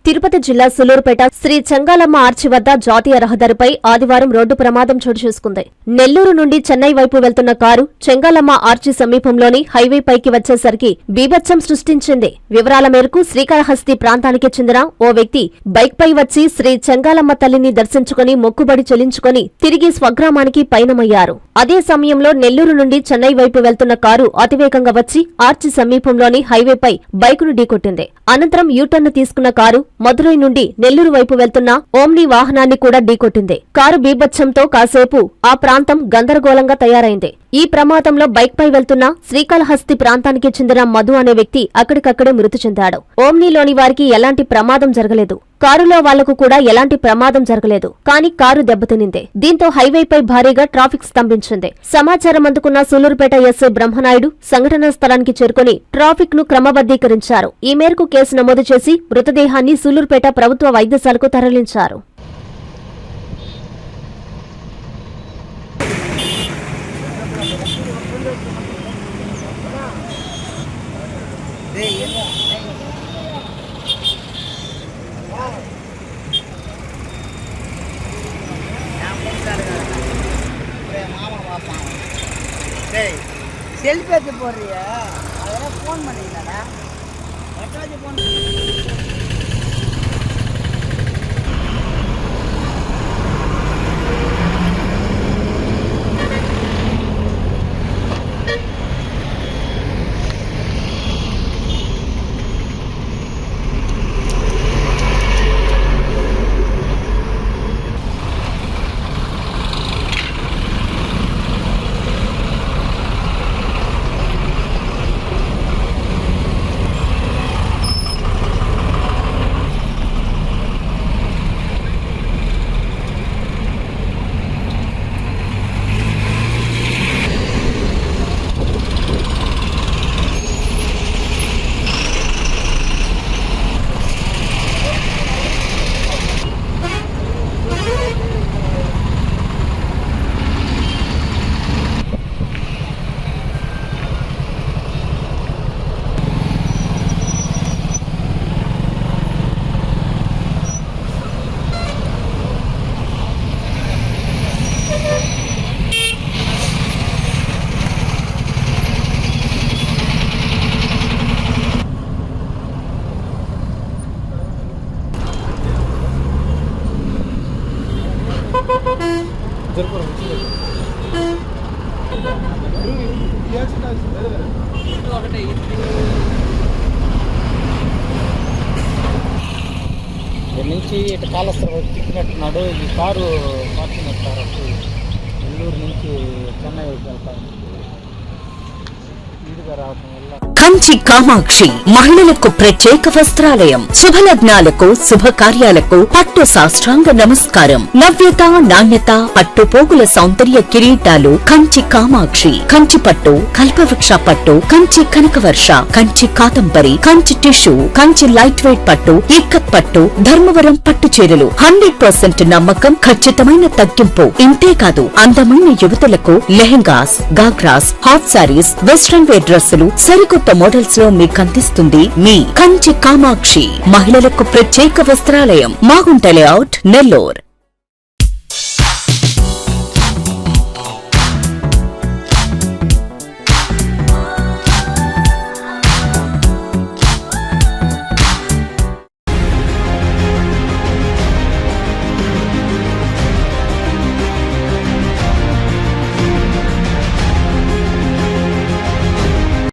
తిరుపతి జిల్లా సులూరుపేట శ్రీ చెంగాలమ్మ ఆర్చి వద్ద జాతీయ రహదారిపై ఆదివారం రోడ్డు ప్రమాదం చోటు చేసుకుంది. నెల్లూరు నుండి చెన్నై వైపు వెళ్తున్న కారు చెంగాలమ్మ ఆర్చి సమీపంలోని హైవేపైకి వచ్చేసరికి బీభత్సం సృష్టించింది. వివరాల మేరకు శ్రీకాళహస్తి ప్రాంతానికి చెందిన ఓ వ్యక్తి బైక్పై వచ్చి శ్రీ చెంగాలమ్మ తల్లిని దర్శించుకుని మొక్కుబడి చెల్లించుకుని తిరిగి స్వగ్రామానికి పయనమయ్యారు. అదే సమయంలో నెల్లూరు నుండి చెన్నై వైపు వెళ్తున్న కారు అతివేగంగా వచ్చి ఆర్చి సమీపంలోని హైవేపై బైకును ఢీకొట్టింది. అనంతరం యూటర్న్ తీసుకున్న కారు మదురై నుండి నెల్లూరు వైపు వెళ్తున్న ఓమ్ని వాహనాన్ని కూడా ఢీకొట్టింది. కారు బీభత్సంతో కాసేపు ఆ ప్రాంతం గందరగోళంగా తయారైంది. ఈ ప్రమాదంలో బైక్పై వెళ్తున్న శ్రీకాళహస్తి ప్రాంతానికి చెందిన మధు అనే వ్యక్తి అక్కడికక్కడే మృతి చెందాడు. ఓమ్నీలోని వారికి ఎలాంటి ప్రమాదం జరగలేదు. కారులో వాళ్లకు కూడా ఎలాంటి ప్రమాదం జరగలేదు. కానీ కారు దెబ్బతినింది. దీంతో హైవేపై భారీగా ట్రాఫిక్ స్తంభించింది. సమాచారం అందుకున్న సూలూరుపేట ఎస్ఐ బ్రహ్మనాయుడు సంఘటనా స్థలానికి చేరుకుని ట్రాఫిక్ ను క్రమబద్దీకరించారు. ఈ మేరకు కేసు నమోదు చేసి మృతదేహాన్ని సూలూరుపేట ప్రభుత్వ వైద్యశాలకు తరలించారు. செல்ஃபி எடுத்து போடுறியா? அதெல்லாம் ஃபோன் பண்ணிக்கலாடா. எட்டாச்சும் ஃபோன் నుంచి ఇటు కాళేశ్వరం తిప్పినట్టున్నాడు. ఈ కారు పార్కింగ్ సార్ నెల్లూరు నుంచి చెన్నై వెళ్తాను స్పీడ్గా రావటం వల్ల. కంచి కామాక్షి మహిళలకు ప్రత్యేక వస్త్రాలయం. శుభలగ్నాలకు శుభకార్యాలకు పట్టు సాష్టాంగ నమస్కారం. నవ్యత నాణ్యత పట్టు పోగుల సౌందర్య కిరీటాలు కంచి కామాక్షి. కంచి పట్టు, కల్పవృక్ష పట్టు, Kanchi Kanakavarsha, Kanchi Kadambari, Kanchi tissue, Kanchi light weight పట్టు, ఇక్కత్ పట్టు, ధర్మవరం పట్టు చీరలు 100% నమ్మకం, ఖచ్చితమైన తగ్గింపు. ఇంతేకాదు అందమైన యువతులకు lehengas, ghagras, half saris, western wear డ్రెస్సులు సరికొత్త మోడల్స్ లో మీకు అందిస్తుంది మీ కంచి కామాక్షి. మహిళలకు ప్రత్యేక వస్త్రాలయం, మాగుంట లేఅవుట్, నెల్లూరు.